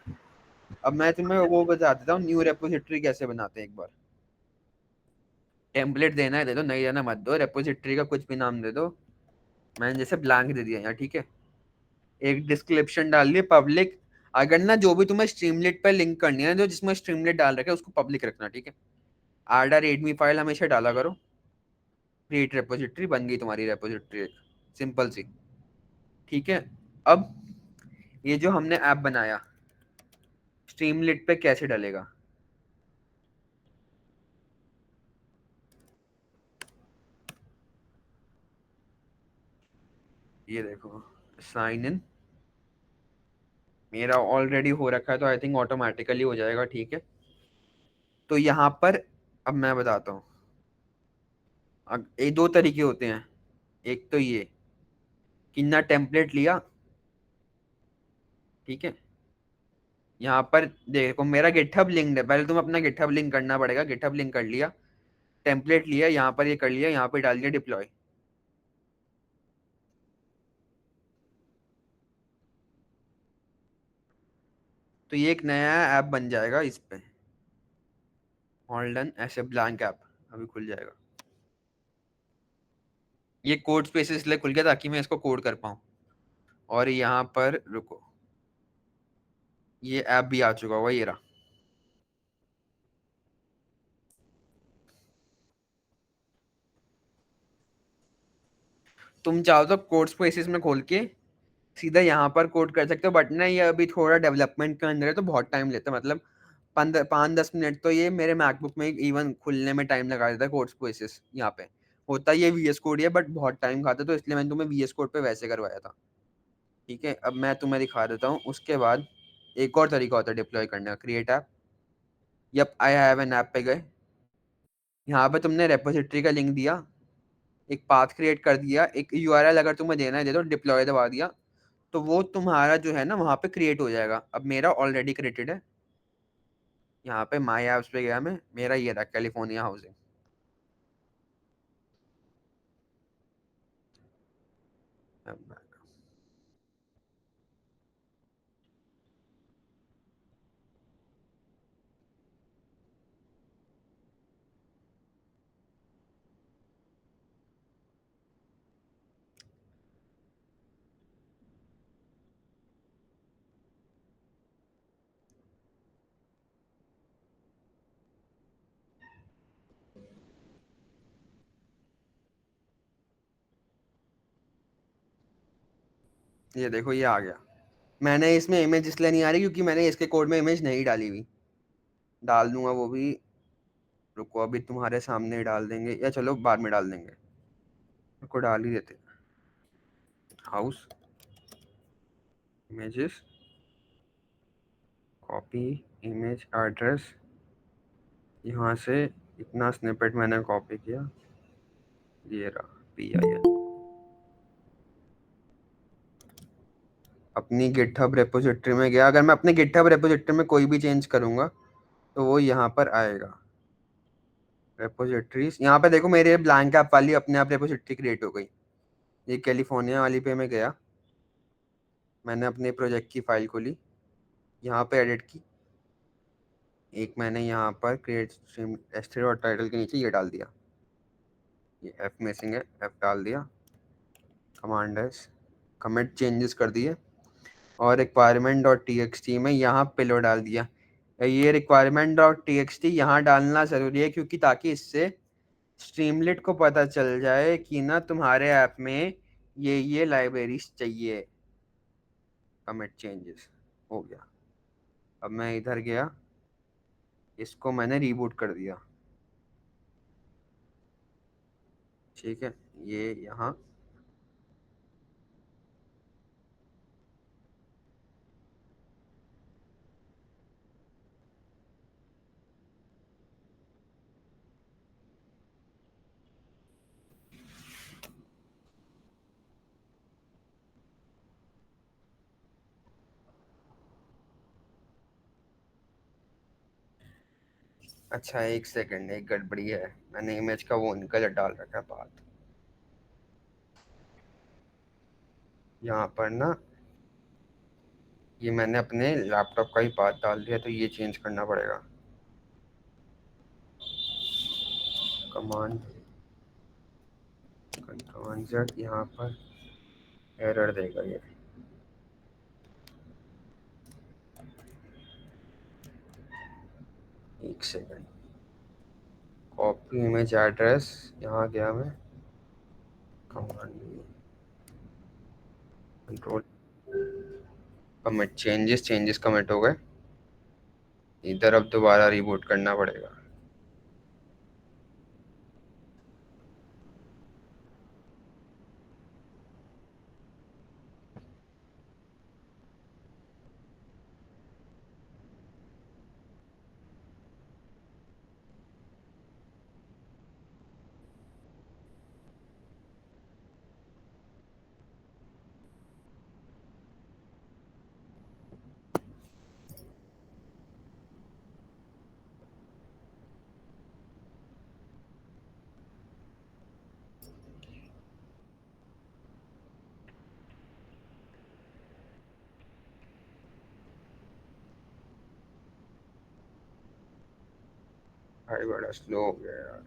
अब मैं तुम्हें वो बता देता हूँ, न्यू रेपोजिटरी कैसे बनाते हैं एक बार। टेम्पलेट देना है दे दो, नहीं देना मत दो, रेपोजिटरी का कुछ भी नाम दे दो। मैंने जैसे ब्लैंक दे दिया यहाँ, ठीक है। एक डिस्क्रिप्शन डाल दी पब्लिक। अगर ना जो भी तुम्हें स्ट्रीमलेट पर लिंक करनी है, जो जिसमें स्ट्रीमलेट डाल रखे उसको पब्लिक रखना, ठीक है। आडा रेडमी फाइल हमेशा डाला करो। क्रिएट रेपोजिटरी बन गई तुम्हारी रेपोजिटरी एक, सिंपल सी। ठीक है। अब ये जो हमने ऐप बनाया, स्ट्रीमलेट पे कैसे डलेगा? ये देखो, साइन इन मेरा ऑलरेडी हो रखा है, तो आई थिंक ऑटोमेटिकली हो जाएगा, ठीक है। तो यहाँ पर अब मैं बताता हूँ। ये दो तरीके होते हैं। एक तो ये कि ना टेम्पलेट लिया, ठीक है। यहाँ पर देखो मेरा गिटहब लिंक्ड है, पहले तुम अपना गिटहब लिंक करना पड़ेगा। गिटहब लिंक कर लिया, टेम्पलेट लिया, यहाँ पर ये कर लिया, यहाँ पे डाल दिया डिप्लॉय। तो ये एक नया ऐप बन जाएगा इस पे। होल्डन ऐसे ब्लैंक ऐप अभी खुल जाएगा। ये कोड स्पेस इसलिए खुल गया ताकि मैं इसको कोड कर पाऊँ। और यहाँ पर रुको, ये ऐप भी आ चुका होगा, ये रहा। तुम चाहो तो कोड स्पेसिस में खोल के सीधा यहाँ पर कोड कर सकते हो, बट ना ये अभी थोड़ा डेवलपमेंट के अंदर है तो बहुत टाइम लेता है। मतलब 5-10 मिनट तो ये मेरे मैकबुक में इवन खुलने में टाइम लगा देता है कोड स्पेसिस। यहाँ पे होता ये वीएस कोड ही है, बट बहुत टाइम खाता है, तो इसलिए मैंने तुम्हें वीएस कोड पे वैसे करवाया था। ठीक है, अब मैं तुम्हें दिखा देता हूँ। उसके बाद एक और तरीका होता है डिप्लॉय करने का, create app. Yup, I have an app पे गए, यहाँ पे तुमने रेपोजिटरी का लिंक दिया, एक पाथ क्रिएट कर दिया, एक यूआरएल अगर तुम्हें देना है दे दो, डिप्लॉय दबा दिया, तो वो तुम्हारा जो है ना वहाँ पे क्रिएट हो जाएगा। अब मेरा ऑलरेडी क्रिएटेड है। यहाँ पे माई ऐप्स पे गया मैं, मेरा ये रहा कैलिफोर्निया हाउसिंग। ये देखो ये आ गया। मैंने इसमें इमेज इसलिए नहीं आ रही क्योंकि मैंने इसके कोड में इमेज नहीं डाली हुई। डाल दूंगा वो भी, रुको अभी तुम्हारे सामने ही डाल देंगे, या चलो बाद में डाल देंगे, रुको डाल ही देते। House images, copy image address, यहाँ से इतना स्निपेट मैंने कॉपी किया, ये रहा PIN। अपनी गिटहब रेपोजिटरी में गया, अगर मैं अपने गिटहब रेपोजिटरी में कोई भी चेंज करूंगा तो वो यहाँ पर आएगा। रेपोजिटरीज, यहाँ पे देखो मेरे ब्लैंक ऐप वाली अपने आप रेपोजिटरी क्रिएट हो गई। ये कैलिफोर्निया वाली पे मैं गया, मैंने अपने प्रोजेक्ट की फाइल खोली, यहाँ पे एडिट की, एक मैंने यहाँ पर क्रिएट स्ट्रीम एस्ट्री और टाइटल के नीचे ये डाल दिया, ये एफ मिसिंग है, एफ डाल दिया, कमांड एस, कमिट चेंजेस कर दिए, और रिक्वायरमेंट डॉट TXT में यहाँ पिलो डाल दिया। ये रिक्वायरमेंट डॉट TXT यहाँ डालना ज़रूरी है क्योंकि ताकि इससे स्ट्रीमलेट को पता चल जाए कि ना तुम्हारे ऐप में ये लाइब्रेरीज चाहिए। कमिट चेंजेस हो गया। अब मैं इधर गया, इसको मैंने रीबूट कर दिया, ठीक है, ये यहाँ अच्छा एक सेकंड, एक गड़बड़ी है, मैंने इमेज का वो गलत डाल रखा है बात। यहाँ पर ना ये मैंने अपने लैपटॉप का ही पाथ डाल दिया, तो ये चेंज करना पड़ेगा। कमांड Z, यहाँ पर एरर देगा ये। एक सेकंड, कॉपी इमेज एड्रेस, यहाँ गया मैं, command control, commit changes commit हो गए। इधर अब दोबारा रिबूट करना पड़ेगा। भाई बड़ा स्लो हो गया यार।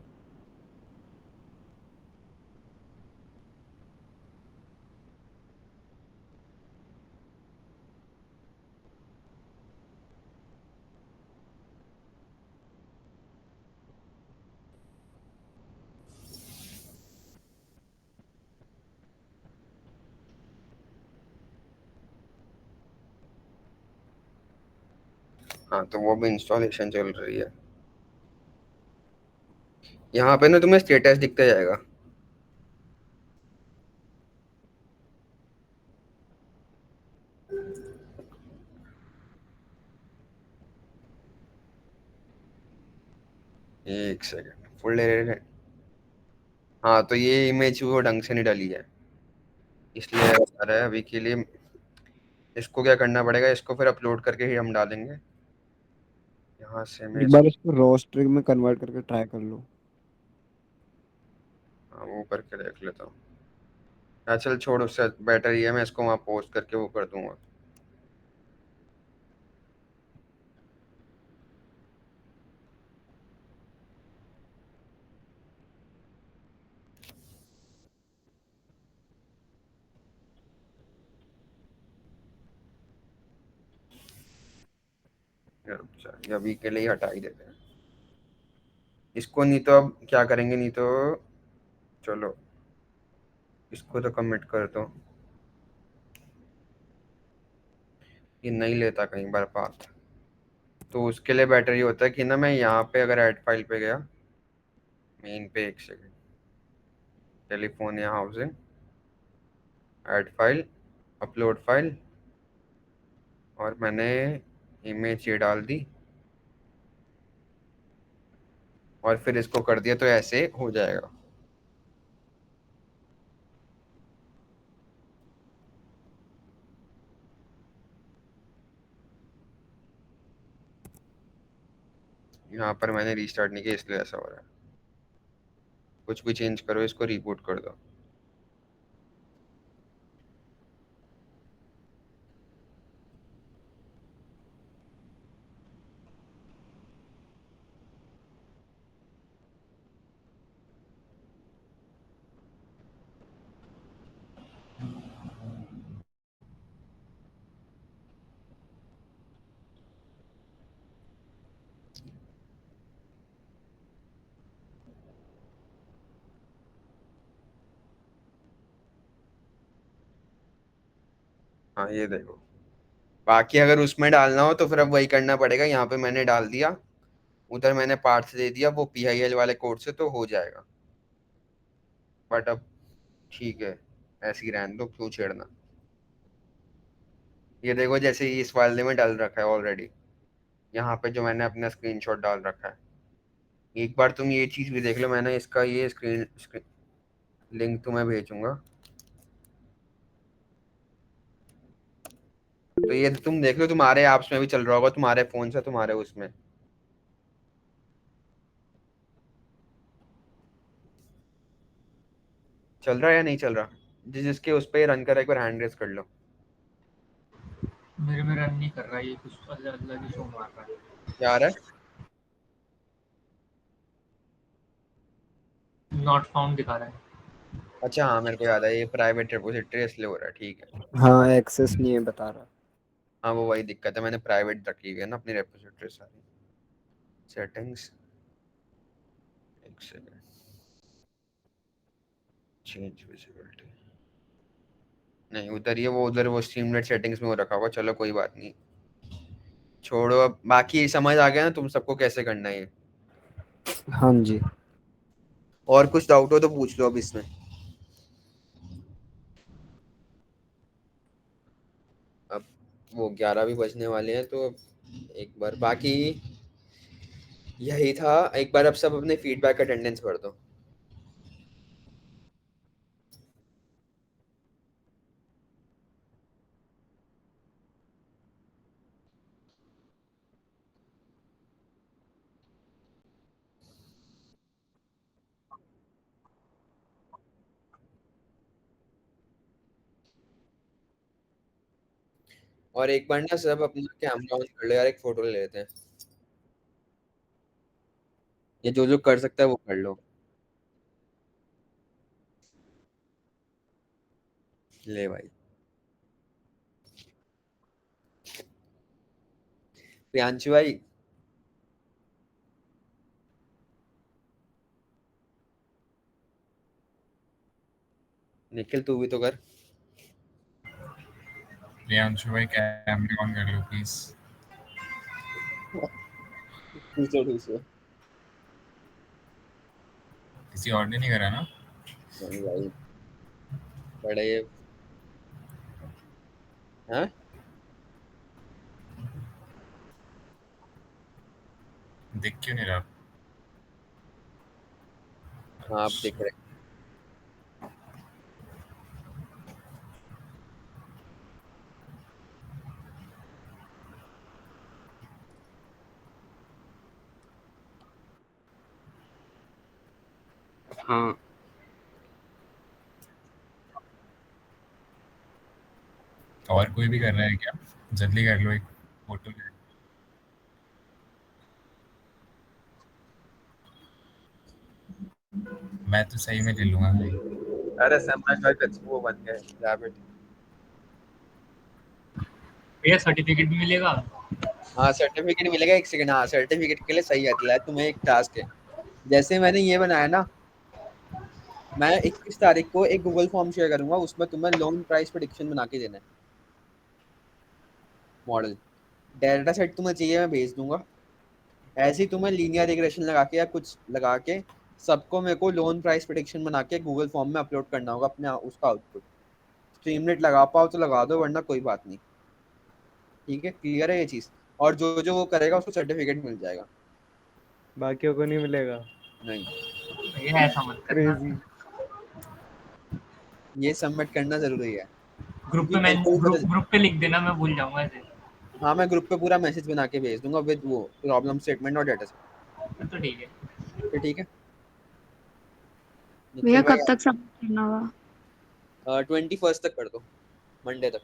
हाँ तो वो भी इंस्टॉलेशन चल रही है। यहाँ पे ना तुम्हें स्टेटस दिखता जाएगा। एक सेकंड, फुल एरर। हाँ तो ये इमेज वो ढंग से नहीं डाली है, इसलिए आ रहा है अभी के लिए। इसको क्या करना पड़ेगा, इसको फिर अपलोड करके ही हम डालेंगे। यहाँ से मैं एक बार इसको रॉ स्ट्रिंग में कन्वर्ट करके ट्राई कर लो। हाँ वो करके देख लेता हूँ। हाँ चल छोड़, उससे बेटर ये है मैं इसको वहाँ पोस्ट करके वो कर दूंगा। यार, अच्छा, ये अभी के लिए हटा ही देते हैं इसको, नहीं तो अब क्या करेंगे, नहीं तो चलो इसको तो कमिट कर दो। ये नहीं लेता कहीं बार पाथ। तो उसके लिए बेटर ये होता है कि ना मैं यहाँ पे अगर ऐड फाइल पे गया मेन पे, एक second, California housing, add file, upload file, और मैंने इमेज ये डाल दी और फिर इसको कर दिया तो ऐसे हो जाएगा। यहाँ पर मैंने रीस्टार्ट नहीं किया इसलिए ऐसा हो रहा है। कुछ भी चेंज करो, इसको रिबूट कर दो। हाँ ये देखो, बाकी अगर उसमें डालना हो तो फिर अब वही करना पड़ेगा। यहाँ पे मैंने डाल दिया, उधर मैंने पार्ट्स दे दिया वो PIL वाले कोड से, तो हो जाएगा। बट अब ठीक है, ऐसे ही रहने दो, क्यों छेड़ना। ये देखो जैसे ही इस वाले में डाल रखा है ऑलरेडी, यहाँ पे जो मैंने अपना स्क्रीनशॉट डाल रखा है। एक बार तुम ये चीज भी देख लो, मैंने इसका ये स्क्रीन लिंक तुम्हें भेजूंगा, तो ये तुम देख लो, तुम्हारे ऐप्स में भी चल रहा होगा, तुम्हारे फोन से, तुम्हारे उसमें चल रहा है या नहीं चल रहा। जिसके उस पर रन कर, एक बार हैंड रेस कर लो। मेरे में रन नहीं कर रहा, ये कुछ अलग अलग ही शो मार रहा है। क्या आ रहा है? नॉट फाउंड दिखा रहा है। अच्छा हाँ, मेरे को याद है, ये प्राइवेट रिपोजिटरी इसलिए हो रहा है, ठीक है। हाँ एक्सेस नहीं है बता रहा। हाँ वो वही दिक्कत है, मैंने प्राइवेट रखी हुई है ना अपनी रिपोजिटरी सारी। सेटिंग्स, एक सेकंड, चेंज विजिबिलिटी, नहीं उधर ये वो उधर वो स्ट्रीमलेट सेटिंग्स में हो रखा होगा। चलो कोई बात नहीं, छोड़ो। अब बाकी समझ आ गया ना तुम सबको कैसे करना है ये। हाँ जी। और कुछ डाउट हो तो पूछ लो अब इसमें। अब वो 11 भी बजने वाले हैं, तो अब एक बार बाकी यही था। एक बार अब सब अपने फीडबैक अटेंडेंस भर दो। और एक बार ना सब अपना कैमरा ऑन कर लो यार, एक फोटो ले लेते हैं। ये जो जो कर सकता है वो कर लो। ले भाई, प्रियांशु भाई, निखिल तू भी तो कर। प्रियांशु भाई कैमरा ऑन कर लो प्लीज। पूछो पूछो। किसी और ने नहीं करा ना? नहीं भाई, बड़े ये, हाँ दिख क्यों नहीं रहा? हाँ आप दिख रहे। हाँ और कोई भी कर रहा है क्या? जल्दी कर लो, एक फोटो ले। मैं तो सही में ले लूंगा भाई। अरे समय का वो बन गए रैबिट। भैया सर्टिफिकेट भी मिलेगा? हाँ सर्टिफिकेट मिलेगा, एक सेकंड। हाँ सर्टिफिकेट के लिए सही है, तुम्हें एक टास्क है। जैसे मैंने ये बनाया ना, मैं 21 तारीख को एक गूगल फॉर्म शेयर करूंगा, उसमें तुम्हें लोन प्राइस प्रेडिक्शन बना के देना है। मॉडल डेटा सेट तुम्हें चाहिए, मैं भेज दूंगा। ऐसे ही तुम्हें लीनियर रिग्रेशन लगा के या कुछ लगा के सबको मेरे को लोन प्राइस प्रेडिक्शन बना के गूगल फॉर्म में अपलोड करना होगा अपने उसका आउटपुट। स्ट्रीमलेट लगा पाओ तो लगा दो, वरना कोई बात नहीं। ठीक है, क्लियर है ये चीज। और जो जो वो करेगा उसको सर्टिफिकेट मिल जाएगा। बाकियों को नहीं मिलेगा? नहीं, भैया ऐसा मत करना। क्रेजी। ये सबमिट करना जरूरी है। ग्रुप क्योंकि पे मैं मेरे को भी पता। ग्रुप पे लिख देना, मैं भूल जाऊंगा ऐसे। हाँ, मैं ग्रुप पे पूरा मैसेज बना के भेज दूंगा विद वो प्रॉब्लम स्टेटमेंट और डेटा सेट। तो ठीक है। फिर ठीक है। भैया निखिल भाई, कब तक सबमिट करना होगा? 21 तक कर दो, मंडे तक।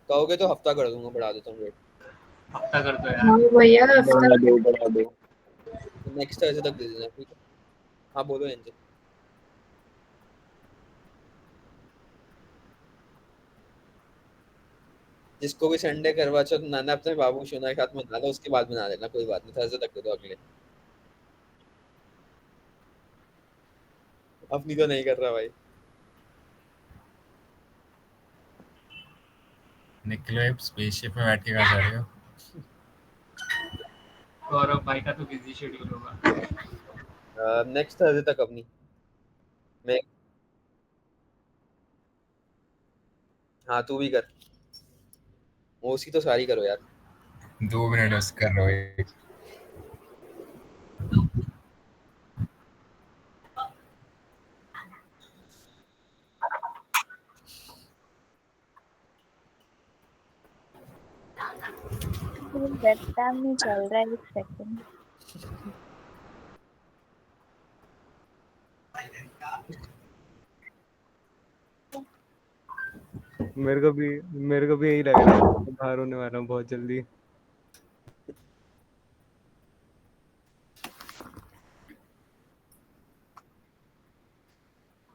कहोगे तो हफ्ता कर दूंगा, बढ़ा देता हूँ डेट। हफ्ता कर दो यार। हाँ भैया बढ़ा दो। नेक्स्ट थर्सडे तक दे देना, ठीक है। हाँ बोलो एंजल। जिसको भी संडे करवा चौथ मनाना अपने बाबू शोना के साथ मना लो, उसके बाद बना लेना, कोई बात नहीं। थर्सडे तक दे दो अगले। अपनी तो नहीं कर रहा भाई। निकलो अब स्पेसशिप में बैठ के कहाँ जा रहे हो? गौरव भाई का तो बिजी शेड्यूल होगा। नेक्स्ट थर्सडे तक अपनी। मैं हाँ, तू भी कर। मोसी तो सारी करो यार। 2 मिनट बस कर रहा हूँ। वेबकैम नहीं चल रहा है, एक सेकंड। मेरे को भी यही लग रहा है, मैं बाहर होने वाला हूँ बहुत जल्दी।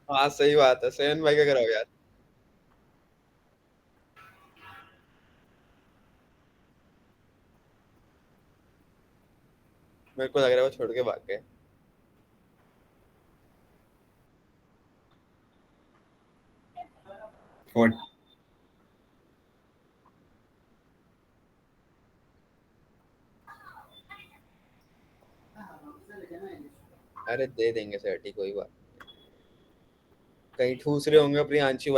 हाँ सही बात है, सेवन भाई का कराओ यार। मेरे को लग रहा है वो छोड़ के भाग गए। What? अरे दे देंगे 30, कोई बात नहीं। कहीं ठूस रहे होंगे अपनी आंची।